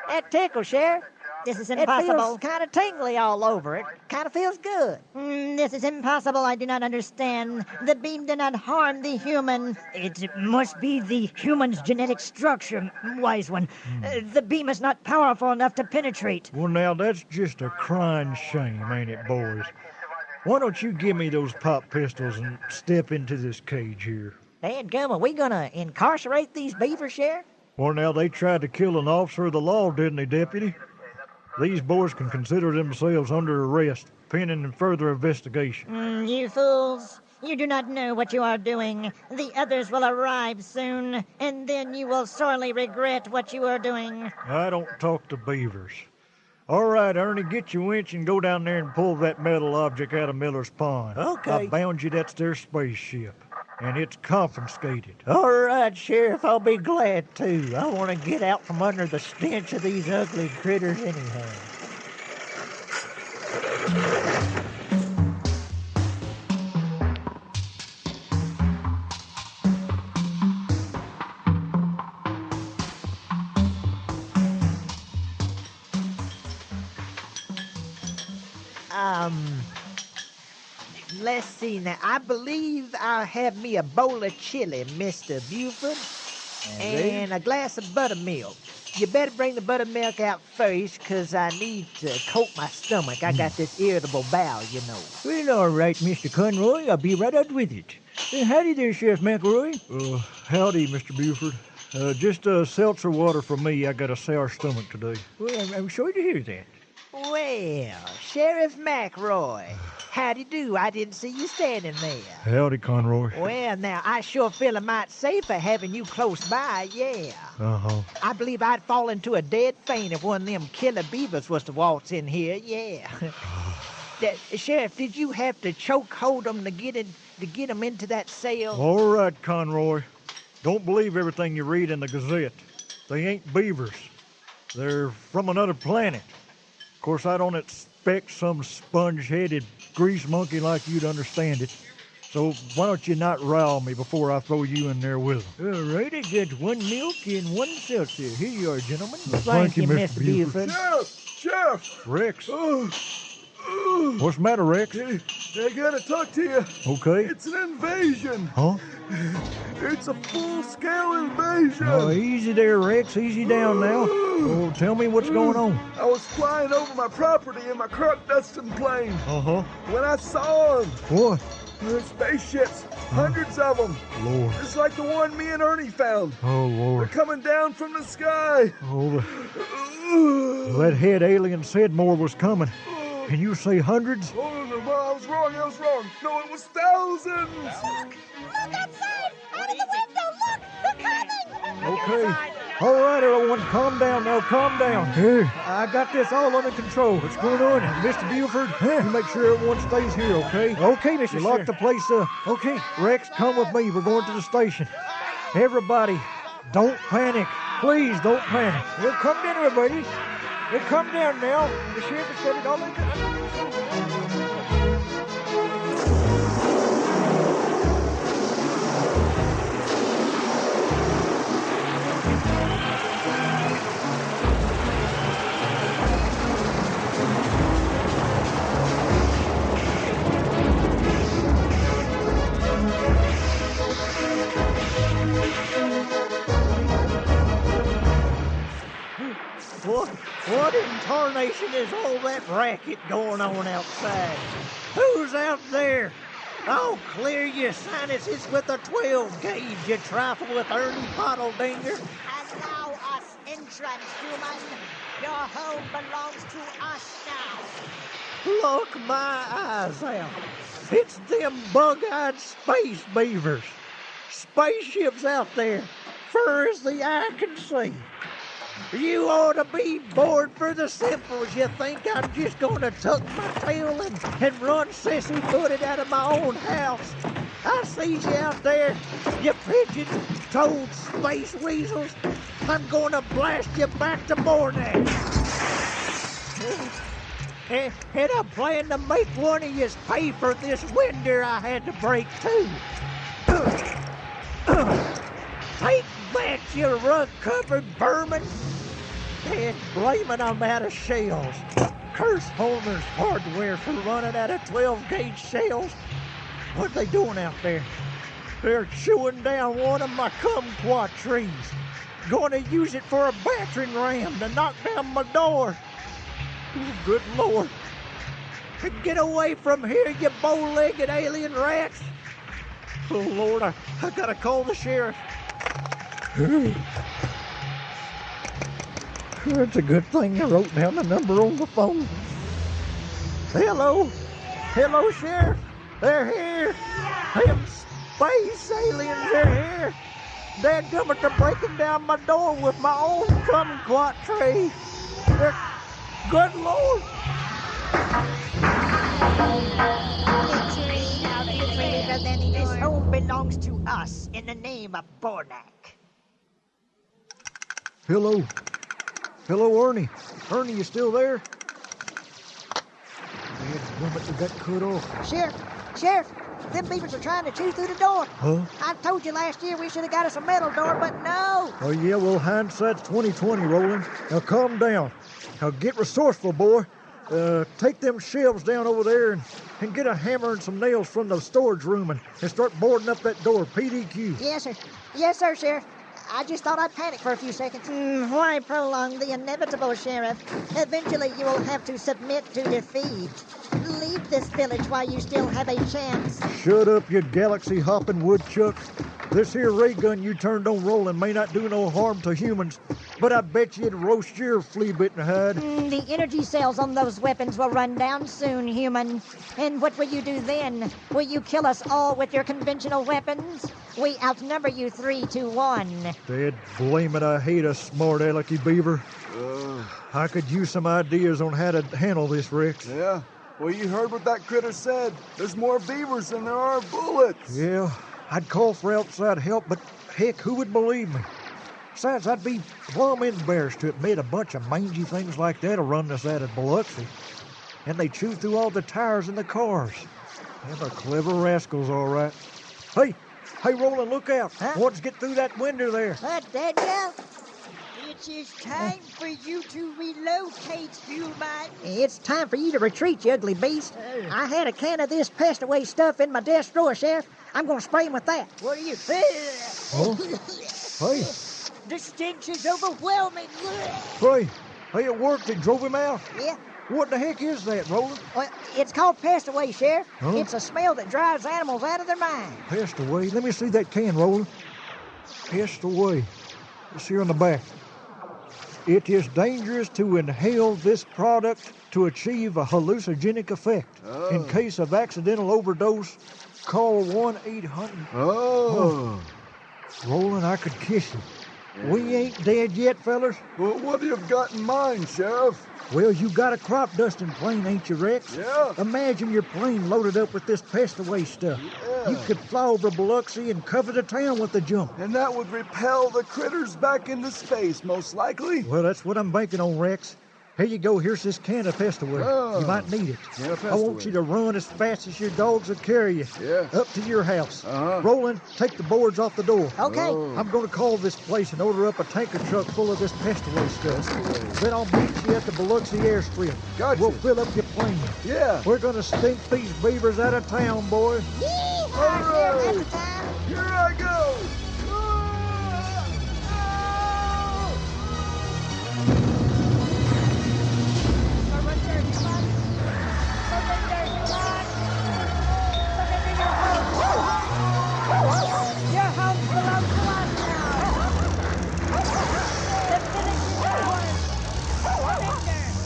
That tickles, Sheriff. This is It impossible. feels kind of tingly all over. It kind of feels good. This is impossible. I do not understand. The beam did not harm the human. It must be the human's genetic structure, wise one. The beam is not powerful enough to penetrate. Well, now, that's just a crying shame, ain't it, boys? Why don't you give me those pop pistols and step into this cage here? Dadgum, are we gonna incarcerate these beavers, Sheriff? Well, now, they tried to kill an officer of the law, didn't they, Deputy? These boys can consider themselves under arrest, pending further investigation. You fools. You do not know what you are doing. The others will arrive soon, and then you will sorely regret what you are doing. I don't talk to beavers. All right, Ernie, get your winch and go down there and pull that metal object out of Miller's Pond. Okay. I bound you that's their spaceship, and it's confiscated. All right, Sheriff, I'll be glad to. I want to get out from under the stench of these ugly critters anyhow. Let's see now. I believe I'll have me a bowl of chili, Mr. Buford, and a glass of buttermilk. You better bring the buttermilk out first, 'cause I need to coat my stomach. I got this irritable bowel, you know. Well, all right, Mr. Conroy. I'll be right out with it. Howdy there, Sheriff McElroy. Howdy, Mr. Buford. Just seltzer water for me. I got a sour stomach today. Well, I'm sorry to hear that. Well, Sheriff McElroy, howdy do? I didn't see you standing there. Howdy, Conroy. Well, now, I sure feel a mite safer having you close by, yeah. Uh-huh. I believe I'd fall into a dead faint if one of them killer beavers was to waltz in here, yeah. Sheriff, did you have to choke hold them to get them into that cell? All right, Conroy. Don't believe everything you read in the Gazette. They ain't beavers. They're from another planet. Of course, I don't expect some sponge-headed grease monkey like you to understand it. So why don't you not rile me before I throw you in there with them? All right, I got one milk and one seltzer. Here you are, gentlemen. Thank you, Mr. Buford. Sheriff! Rex. What's the matter, Rex? I gotta talk to you. Okay. It's an invasion. Huh? It's a full-scale invasion. Oh, easy there, Rex. Easy down now. Oh, tell me what's going on. I was flying over my property in my crop-dusting plane. Uh-huh. When I saw them. What? Spaceships. Hundreds of them. Lord. Just like the one me and Ernie found. Oh, Lord. They're coming down from the sky. Oh, that head alien said more was coming. Can you say hundreds? Oh, no, I was wrong. No, it was thousands. Look outside! Out of the window! Look! They're coming! Okay. All right, everyone, calm down now, calm down. I got this all under control. What's going on? Mr. Buford, you make sure everyone stays here, okay? Okay, Mr. You lock the place up. Okay. Rex, come with me. We're going to the station. Everybody, don't panic. Please don't panic. Well, come down, everybody. Well, come down now. The sheriff has said it all under control. What in tarnation is all that racket going on outside? Who's out there? I'll clear your sinuses with a 12 gauge, you trifle with Ernie Pottledinger. Allow us entrance, human. Your home belongs to us now. Look my eyes out. It's them bug-eyed space beavers. Spaceships out there, far as the eye can see. You ought to be bored for the simples. You think I'm just gonna tuck my tail and run sissy-footed out of my own house? I sees you out there, you pigeon-toed space weasels. I'm gonna blast you back to Barnak. And I plan to make one of yous pay for this window I had to break too. Take that, you rug-covered vermin. And blaming I'm out of shells. Curse Homer's hardware for running out of 12-gauge shells. What are they doing out there? They're chewing down one of my kumquat trees. Gonna use it for a battering ram to knock down my door. Oh, good Lord. Get away from here, you bow-legged alien rats. Oh, Lord, I gotta call the sheriff. It's a good thing I wrote down the number on the phone. Hello? Hello, Sheriff? They're here. Them space aliens are here. Dadgummit, they're breaking down my door with my own kumquat tree. Good Lord. This home belongs to us in the name of Barnak. Hello. Hello, Ernie. Ernie, you still there? Dadgummit, they got cut off. Sheriff, them beavers are trying to chew through the door. Huh? I told you last year we should have got us a metal door, but no. Oh, yeah, well, hindsight's 20/20, Roland. Now, calm down. Now, get resourceful, boy. Take them shelves down over there and get a hammer and some nails from the storage room and start boarding up that door, PDQ. Yes, sir. Yes, sir, Sheriff. I just thought I'd panic for a few seconds. Why prolong the inevitable, Sheriff? Eventually you will have to submit to defeat. Leave this village while you still have a chance. Shut up, you galaxy-hopping woodchuck. This here ray gun you turned on Roland may not do no harm to humans, but I bet you it'd roast your flea-bitten hide. The energy cells on those weapons will run down soon, human. And what will you do then? Will you kill us all with your conventional weapons? We outnumber you 3-1. Dad, blame it, I hate a smart alecky beaver. I could use some ideas on how to handle this, Rex. Yeah? Well, you heard what that critter said. There's more beavers than there are bullets. Yeah, I'd call for outside help, but heck, who would believe me? Besides, I'd be plumb embarrassed to admit a bunch of mangy things like that will run us out of Biloxi. And they chew through all the tires in the cars. Yeah, they're clever rascals, all right. Hey, Roland, look out. Let's get through that window there. Daniel? It is time for you to relocate, human. It's time for you to retreat, you ugly beast. I had a can of this passed-away stuff in my desk drawer, Sheriff. I'm going to spray him with that. What are you... Oh? Hey. The stench is overwhelming. Hey, it worked. It drove him out. Yeah. What the heck is that, Roland? Well, it's called passed away, Sheriff. Huh? It's a smell that drives animals out of their mind. Passed away? Let me see that can, Roland. Passed away. It's here on the back. It is dangerous to inhale this product to achieve a hallucinogenic effect. In case of accidental overdose, call 1-800. Oh. Roland, I could kiss you. We ain't dead yet, fellas. Well, what do you've got in mind, Sheriff? Well, you got a crop dusting plane, ain't you, Rex? Yeah. Imagine your plane loaded up with this pest away stuff. Yeah. You could fly over Biloxi and cover the town with the jump. And that would repel the critters back into space, most likely. Well, that's what I'm banking on, Rex. Here you go. Here's this can of pestaway. Oh. You might need it. Yeah, I want you to run as fast as your dogs will carry you. Yeah. Up to your house. Uh-huh. Roland, take the boards off the door. Okay. Oh. I'm going to call this place and order up a tanker truck full of this pestaway stuff. Then I'll meet you at the Biloxi airstrip. Gotcha. We'll fill up your plane. Yeah. We're going to stink these beavers out of town, boy. Yeehaw, All Sheriff, right. that's the time. Here I go. Surrender, come on. Surrender, come on. Surrender your home. Your home belongs to us now. The village is yours. Surrender.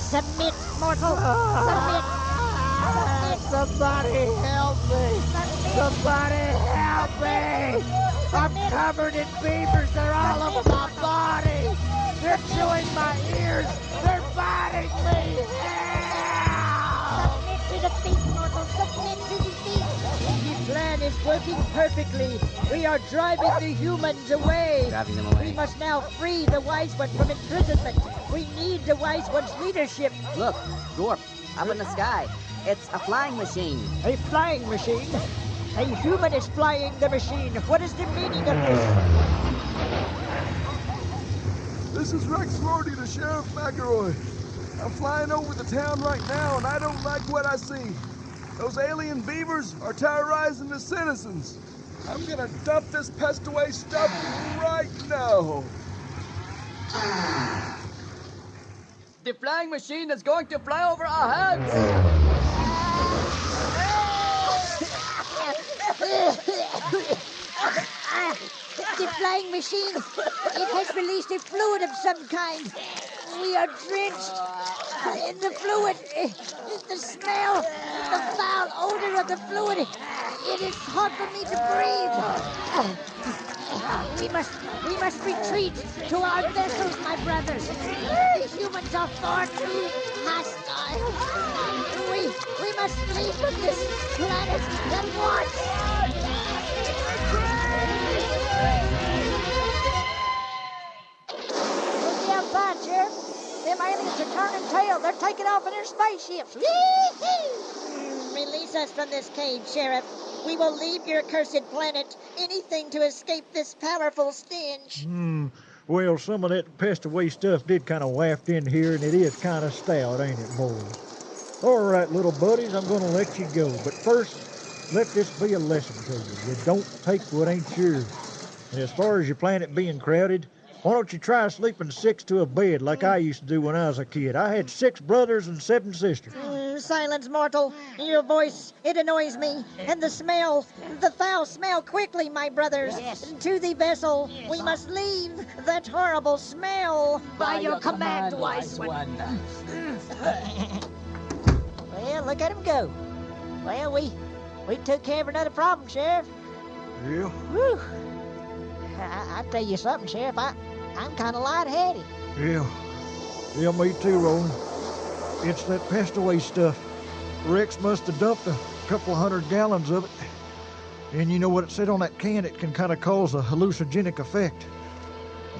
Submit, mortal. Submit. Submit. Somebody help me! Submit. Somebody help me! I'm covered in beavers. They're all over my body. They're chewing my ears. They're biting me. Help! Submit to defeat, mortal. Submit to defeat. The plan is working perfectly. We are driving the humans away. Driving them away. We must now free the Wise One from imprisonment. We need the Wise One's leadership. Look, Dwarf, up in the sky. It's a flying machine. A flying machine? A human is flying the machine. What is the meaning of this? This is Rex Lordy to Sheriff McElroy. I'm flying over the town right now, and I don't like what I see. Those alien beavers are terrorizing the citizens. I'm gonna dump this pestaway stuff right now. The flying machine is going to fly over our heads. The flying machine, it has released a fluid of some kind. We are drenched in the fluid. The smell, the foul odor of the fluid. It is hard for me to breathe. We must retreat to our vessels, my brothers. The humans are far too hostile. We must leave from this planet at once. Look the outside, Sheriff. Them aliens are turning tail. They're taking off in their spaceships. Release us from this cage, Sheriff. We will leave your cursed planet. Anything to escape this powerful stench. Well, some of that pestaway stuff did kind of waft in here, and it is kind of stout, ain't it, boys? All right, little buddies, I'm going to let you go. But first, let this be a lesson to you. You don't take what ain't yours. And as far as your planet being crowded, why don't you try sleeping 6 to a bed like I used to do when I was a kid? I had 6 brothers and 7 sisters. Silence, mortal. Your voice, it annoys me. And the smell, the foul smell. Quickly, my brothers. Yes. To the vessel. We must leave that horrible smell. By your command, Wise One. Well, look at him go. Well, we took care of another problem, Sheriff. Yeah? Whew. I tell you something, Sheriff. I'm kind of lightheaded. Yeah, me too, Roland. It's that pestaway stuff. Rex must have dumped a couple of 100 gallons of it. And you know what it said on that can? It can kind of cause a hallucinogenic effect.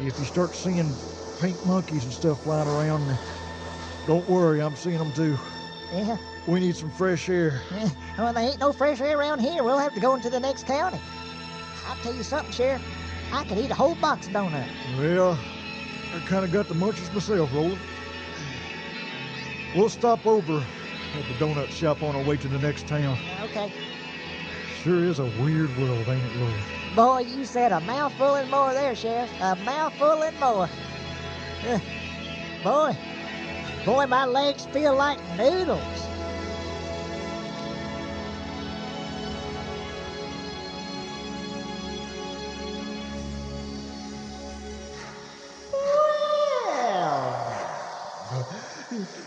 If you start seeing pink monkeys and stuff flying around, don't worry, I'm seeing them too. Yeah. We need some fresh air. Well, there ain't no fresh air around here. We'll have to go into the next county. I'll tell you something, Sheriff. I could eat a whole box of donuts. Well, I kind of got the munchies myself, Roland. We'll stop over at the donut shop on our way to the next town. Okay. Sure is a weird world, ain't it, Lord? Boy, you said a mouthful and more there, Sheriff. A mouthful and more. Boy, my legs feel like noodles.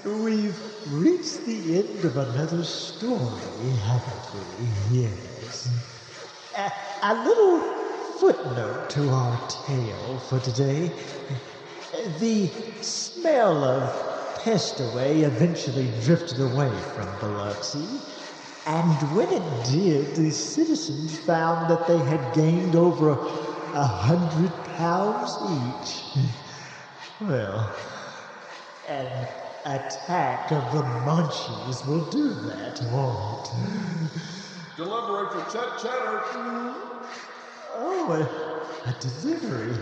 We've reached the end of another story, haven't we? Yes. A little footnote to our tale for today. The smell of Pestaway eventually drifted away from Biloxi, and when it did, the citizens found that they had gained over 100 pounds each. Well, an attack of the munchies will do that, won't it? Delivery for Chet Chetter. Oh, a delivery.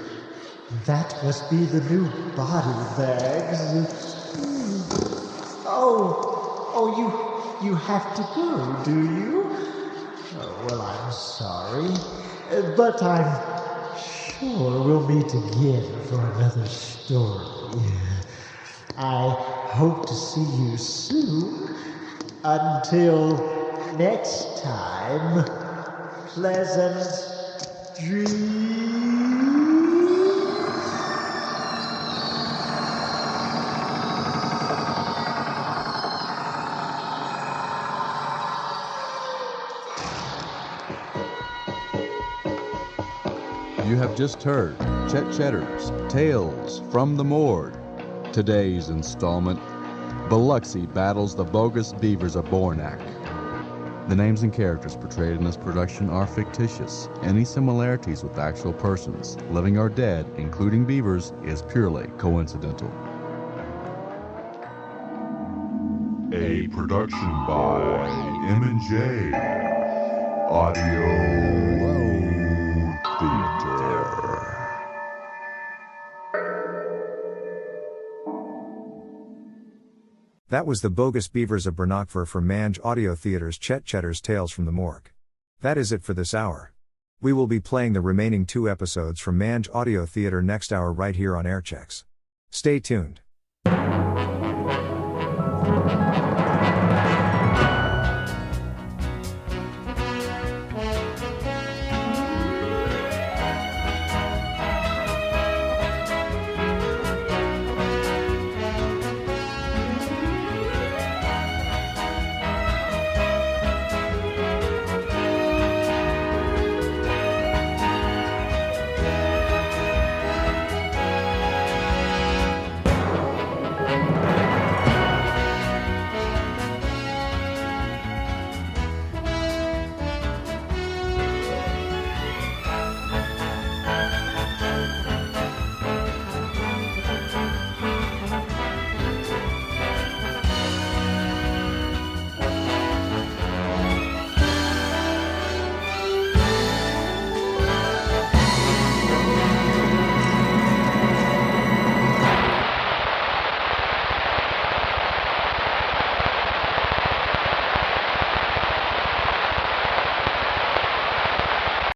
That must be the new body bags. Oh, you have to go, do you? Oh, well, I'm sorry. But I'm sure we'll meet again for another story. I hope to see you soon. Until next time, pleasant dreams. You have just heard Chet Chetter's Tales from the Morgue. Today's installment, Biloxi battles the Bogus Beavers of Barnakver. The names and characters portrayed in this production are fictitious. Any similarities with actual persons, living or dead, including beavers, is purely coincidental. A production by M&J Audio Theater. That was the Bogus Beavers of Barnakver from Mange Audio Theater's Chet Chetter's Tales from the Morgue. That is it for this hour. We will be playing the remaining 2 episodes from Mange Audio Theater next hour right here on Airchecks. Stay tuned.